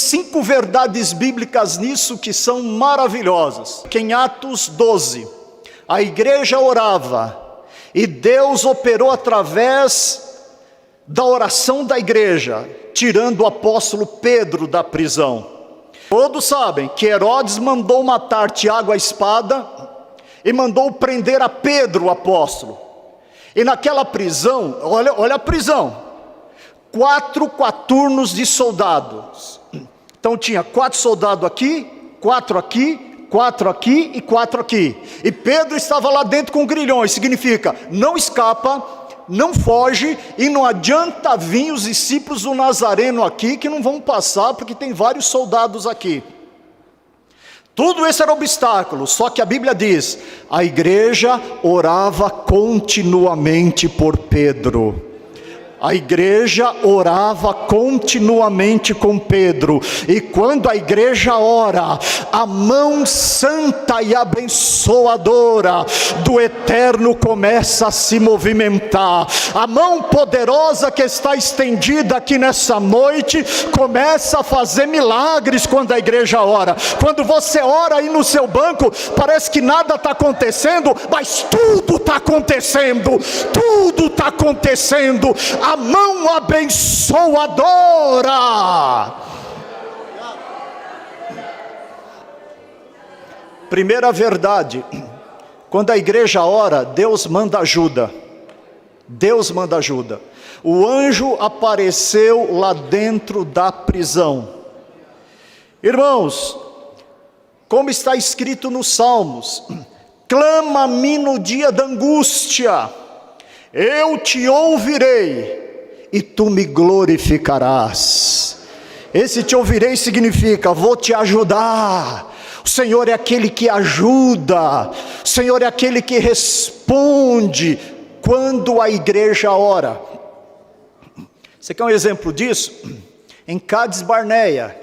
5 verdades bíblicas nisso que são maravilhosas. Que em Atos 12, a igreja orava, e Deus operou através da oração da igreja, tirando o apóstolo Pedro da prisão. Todos sabem que Herodes mandou matar Tiago à espada, e mandou prender a Pedro, o apóstolo. E naquela prisão, olha a prisão, 4 quaturnos de soldados. Então tinha 4 soldados aqui, 4 aqui, 4 aqui e 4 aqui. E Pedro estava lá dentro com grilhões. Significa, não escapa, não foge, e não adianta vir os discípulos do Nazareno aqui, que não vão passar, porque tem vários soldados aqui. Tudo isso era obstáculo, só que a Bíblia diz, a igreja orava continuamente por Pedro. A igreja orava continuamente com Pedro, e quando a igreja ora, a mão santa e abençoadora do Eterno começa a se movimentar. A mão poderosa que está estendida aqui nessa noite, começa a fazer milagres quando a igreja ora. Quando você ora aí no seu banco, parece que nada está acontecendo, mas tudo está acontecendo, tudo está acontecendo. A mão abençoadora. Primeira verdade, quando a igreja ora, Deus manda ajuda. Deus manda ajuda. O anjo apareceu lá dentro da prisão. Irmãos, como está escrito nos Salmos, clama-me no dia da angústia, eu te ouvirei e tu me glorificarás. Esse te ouvirei significa, vou te ajudar. O Senhor é aquele que ajuda, o Senhor é aquele que responde quando a igreja ora. Você quer um exemplo disso? Em Cádiz Barneia,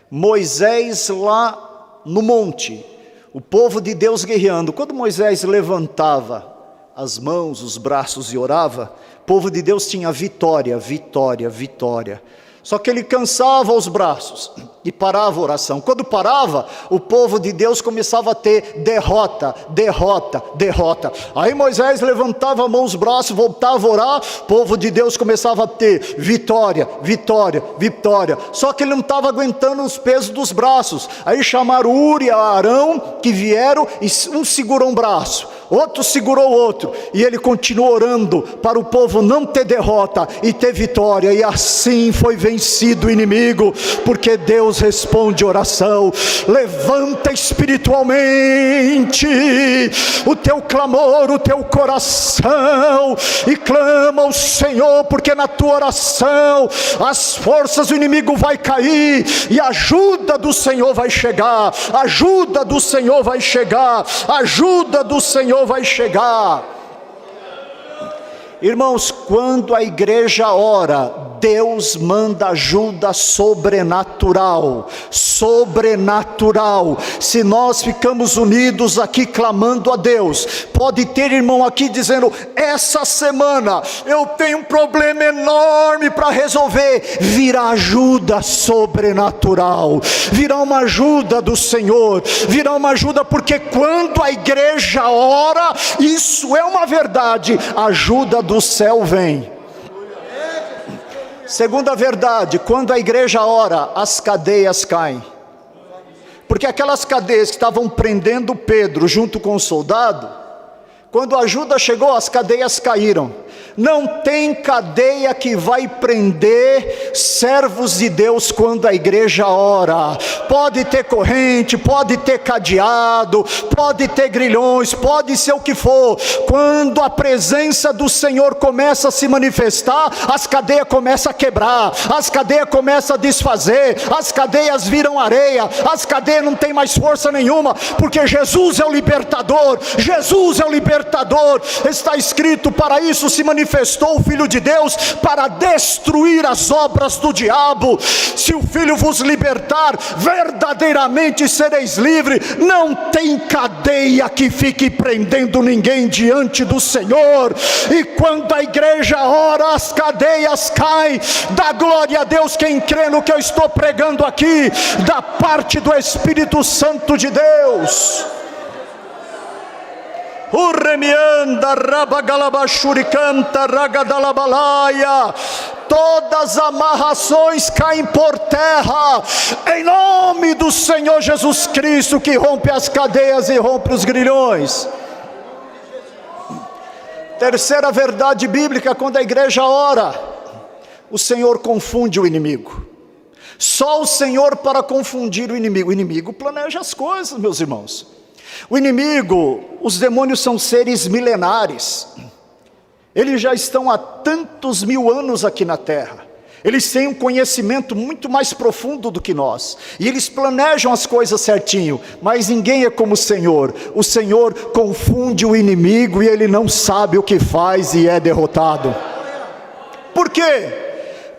Moisés lá no monte, o povo de Deus guerreando. Quando Moisés levantava as mãos, os braços e orava, o povo de Deus tinha vitória, vitória, vitória. Só que ele cansava os braços e parava a oração. Quando parava, o povo de Deus começava a ter derrota, derrota, derrota. Aí Moisés levantava a mão, os braços, voltava a orar, o povo de Deus começava a ter vitória, vitória, vitória. Só que ele não estava aguentando os pesos dos braços. Aí chamaram Uri e Arão, que vieram, e um segurou um braço, outro segurou o outro, e ele continuou orando para o povo não ter derrota e ter vitória. E assim foi vencido o inimigo, porque Deus responde oração. Levanta espiritualmente o teu clamor, o teu coração, e clama ao Senhor, porque na tua oração as forças do inimigo vai cair, e a ajuda do Senhor vai chegar, a ajuda do Senhor vai chegar, a ajuda do Senhor vai chegar. Irmãos, quando a igreja ora, Deus manda ajuda sobrenatural, sobrenatural. Se nós ficamos unidos aqui clamando a Deus, pode ter irmão aqui dizendo, essa semana eu tenho um problema enorme para resolver, virá ajuda sobrenatural, virá uma ajuda do Senhor, virá uma ajuda, porque quando a igreja ora, isso é uma verdade, a ajuda do céu vem. Segunda verdade, quando a igreja ora, as cadeias caem. Porque aquelas cadeias que estavam prendendo Pedro junto com o soldado, quando a ajuda chegou, as cadeias caíram. Não tem cadeia que vai prender servos de Deus quando a igreja ora. Pode ter corrente, pode ter cadeado, pode ter grilhões, pode ser o que for. Quando a presença do Senhor começa a se manifestar, as cadeias começam a quebrar, as cadeias começam a desfazer, as cadeias viram areia, as cadeias não tem mais força nenhuma, porque Jesus é o libertador, Jesus é o libertador. Está escrito, para isso se manifestar manifestou o Filho de Deus para destruir as obras do diabo. Se o Filho vos libertar, verdadeiramente sereis livres. Não tem cadeia que fique prendendo ninguém diante do Senhor. E quando a igreja ora, as cadeias caem. Dá glória a Deus quem crê no que eu estou pregando aqui, da parte do Espírito Santo de Deus. Todas as amarrações caem por terra, em nome do Senhor Jesus Cristo, que rompe as cadeias e rompe os grilhões. Terceira verdade bíblica: quando a igreja ora, o Senhor confunde o inimigo. Só o Senhor para confundir o inimigo. O inimigo planeja as coisas, meus irmãos. O inimigo, os demônios são seres milenares. Eles já estão há tantos mil anos aqui na terra. Eles têm um conhecimento muito mais profundo do que nós. E eles planejam as coisas certinho. Mas ninguém é como o Senhor. O Senhor confunde o inimigo e ele não sabe o que faz e é derrotado. Por quê?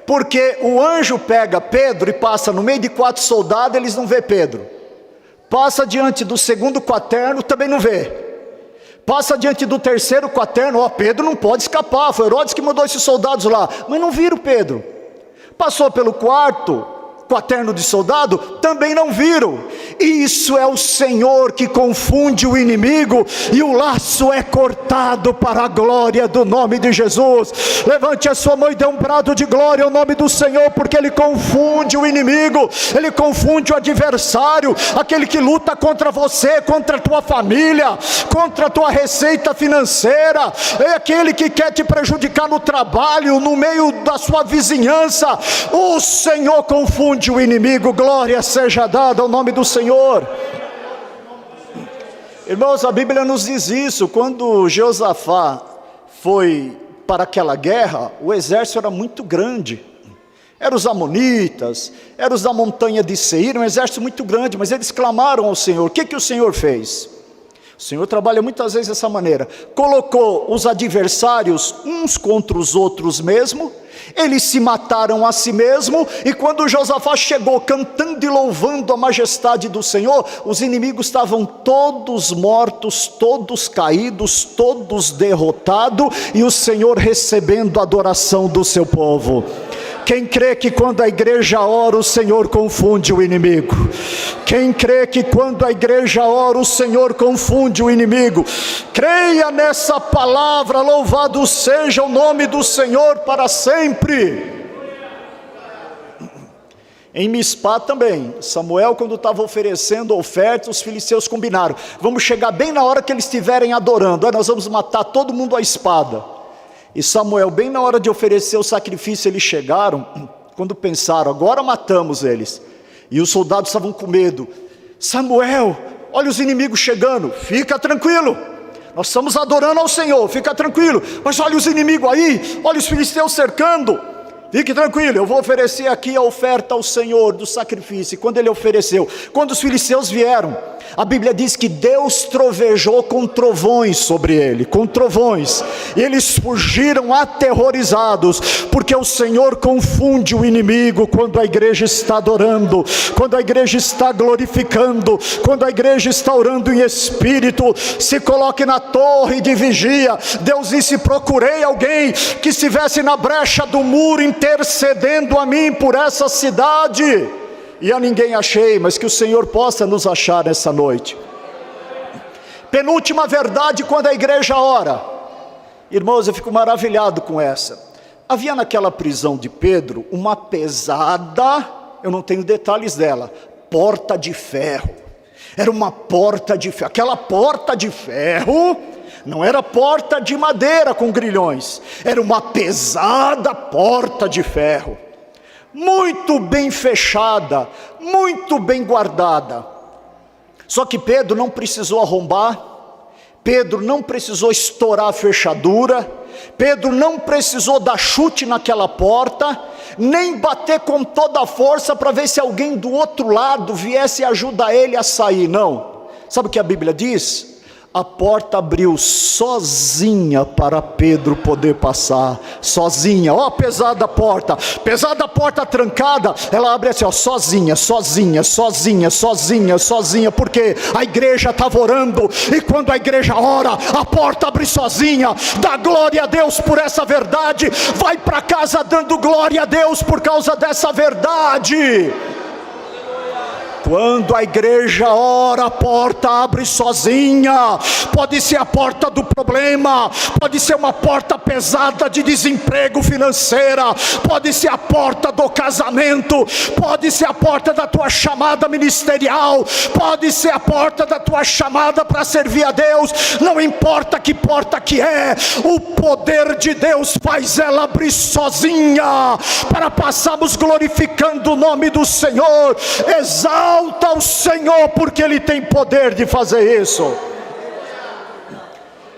Porque o anjo pega Pedro e passa no meio de 4 soldados, eles não vê Pedro. Passa diante do segundo quaterno, também não vê. Passa diante do terceiro quaterno, Pedro não pode escapar, foi Herodes que mandou esses soldados lá, mas não viram Pedro. Passou pelo quarto quaterno de soldado, também não viram. Isso é o Senhor que confunde o inimigo, e o laço é cortado para a glória do nome de Jesus. Levante a sua mão e dê um brado de glória ao nome do Senhor, porque Ele confunde o inimigo, Ele confunde o adversário, aquele que luta contra você, contra a tua família, contra a tua receita financeira, é aquele que quer te prejudicar no trabalho, no meio da sua vizinhança. O Senhor confunde o inimigo. Glória seja dada ao nome do Senhor. Irmãos, a Bíblia nos diz isso. Quando Josafá foi para aquela guerra, o exército era muito grande. Eram os amonitas, eram os da montanha de Seir, um exército muito grande, mas eles clamaram ao Senhor. O que o Senhor fez? O Senhor trabalha muitas vezes dessa maneira. Colocou os adversários uns contra os outros mesmo. Eles se mataram a si mesmo. E quando Josafá chegou cantando e louvando a majestade do Senhor, os inimigos estavam todos mortos, todos caídos, todos derrotados, e o Senhor recebendo a adoração do seu povo. Quem crê que quando a igreja ora, o Senhor confunde o inimigo? Quem crê que quando a igreja ora, o Senhor confunde o inimigo? Creia nessa palavra. Louvado seja o nome do Senhor para sempre. Em Mispá também, Samuel, quando estava oferecendo oferta, os filisteus combinaram: vamos chegar bem na hora que eles estiverem adorando, nós vamos matar todo mundo à espada. E Samuel, bem na hora de oferecer o sacrifício, eles chegaram, quando pensaram, agora matamos eles. E os soldados estavam com medo. Samuel, olha os inimigos chegando. Fica tranquilo, nós estamos adorando ao Senhor, fica tranquilo. Mas olha os inimigos aí, olha os filisteus cercando. Fique tranquilo, eu vou oferecer aqui a oferta ao Senhor do sacrifício. E quando ele ofereceu, quando os filisteus vieram, a Bíblia diz que Deus trovejou com trovões sobre ele, com trovões, e eles fugiram aterrorizados, porque o Senhor confunde o inimigo quando a igreja está adorando, quando a igreja está glorificando, quando a igreja está orando em espírito. Se coloque na torre de vigia. Deus disse: procurei alguém que estivesse na brecha do muro, intercedendo a mim por essa cidade, e a ninguém achei, mas que o Senhor possa nos achar nessa noite. Penúltima verdade, quando a igreja ora. Irmãos, eu fico maravilhado com essa. Havia naquela prisão de Pedro uma pesada, eu não tenho detalhes dela, porta de ferro. Era uma porta de ferro. Aquela porta de ferro não era porta de madeira com grilhões, era uma pesada porta de ferro, muito bem fechada, muito bem guardada. Só que Pedro não precisou arrombar, Pedro não precisou estourar a fechadura, Pedro não precisou dar chute naquela porta, nem bater com toda a força para ver se alguém do outro lado viesse ajudar ele a sair. Não. Sabe o que a Bíblia diz? A porta abriu sozinha para Pedro poder passar, sozinha. Ó, pesada a porta trancada, ela abre assim, ó, sozinha, porque a igreja estava orando, e quando a igreja ora, a porta abre sozinha. Dá glória a Deus por essa verdade, vai para casa dando glória a Deus por causa dessa verdade. Quando a igreja ora, a porta abre sozinha. Pode ser a porta do problema, pode ser uma porta pesada de desemprego financeira, pode ser a porta do casamento, pode ser a porta da tua chamada ministerial, pode ser a porta da tua chamada para servir a Deus. Não importa que porta que é, o poder de Deus faz ela abrir sozinha, para passarmos glorificando o nome do Senhor. Exalta ao Senhor, porque Ele tem poder de fazer isso.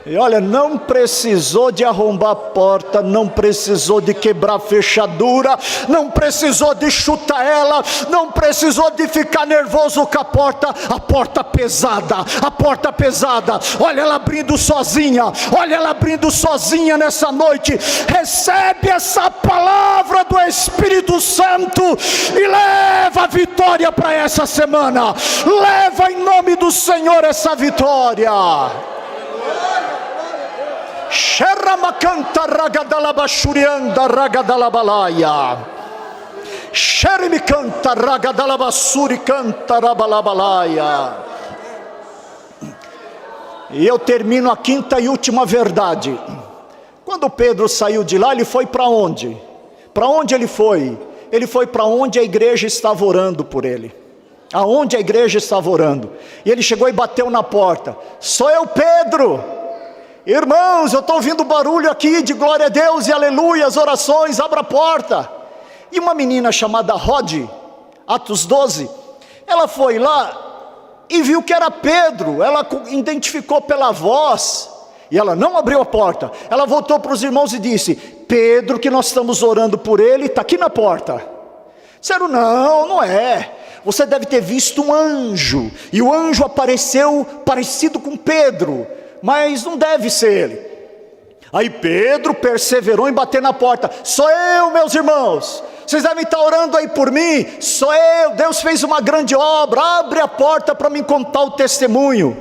E olha, não precisou de arrombar a porta, não precisou de quebrar a fechadura, não precisou de chutar ela, não precisou de ficar nervoso com a porta pesada, olha ela abrindo sozinha nessa noite. Recebe essa palavra do Espírito Santo e leva a vitória para essa semana, leva em nome do Senhor essa vitória. Xeramakanta ragadalabashurianda ragadalabalaia. Xerimikanta ragadalabasuri canta rabalabalaia. E eu termino a quinta e última verdade. Quando Pedro saiu de lá, ele foi para onde? Para onde ele foi? Ele foi para onde a igreja estava orando por ele. Aonde a igreja estava orando. E ele chegou e bateu na porta. Sou eu, Pedro. Irmãos, eu estou ouvindo barulho aqui de glória a Deus e aleluia, as orações, abra a porta. E uma menina chamada Rod, Atos 12, ela foi lá e viu que era Pedro. Ela identificou pela voz e ela não abriu a porta. Ela voltou para os irmãos e disse: Pedro, que nós estamos orando por ele, está aqui na porta. Disseram: não é. Você deve ter visto um anjo, e o anjo apareceu parecido com Pedro, mas não deve ser ele. Aí Pedro perseverou em bater na porta. Sou eu, meus irmãos, vocês devem estar orando aí por mim. Sou eu, Deus fez uma grande obra, abre a porta para me contar o testemunho.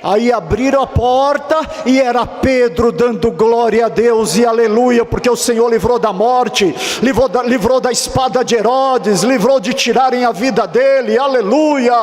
Aí abriram a porta e era Pedro dando glória a Deus e aleluia, porque o Senhor livrou da morte, livrou da espada de Herodes, livrou de tirarem a vida dele, aleluia.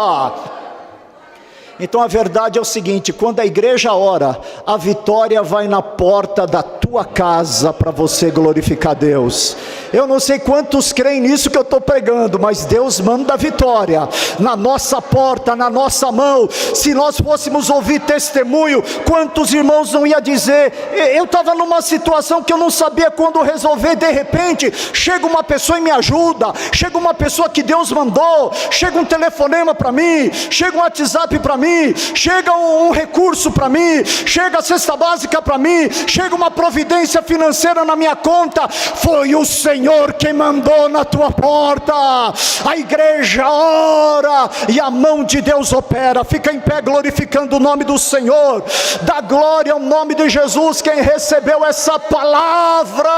Então a verdade é o seguinte: quando a igreja ora, a vitória vai na porta da tua casa para você glorificar Deus. Eu não sei quantos creem nisso que eu estou pregando, mas Deus manda a vitória na nossa porta, na nossa mão. Se nós fôssemos ouvir testemunho, quantos irmãos não ia dizer: eu estava numa situação que eu não sabia quando resolver, de repente chega uma pessoa e me ajuda, chega uma pessoa que Deus mandou, chega um telefonema para mim, chega um WhatsApp para mim, chega um recurso para mim, chega a cesta básica para mim, chega uma providência financeira na minha conta. Foi o Senhor quem mandou na tua porta. A igreja ora e a mão de Deus opera. Fica em pé glorificando o nome do Senhor. Dá glória ao nome de Jesus quem recebeu essa palavra.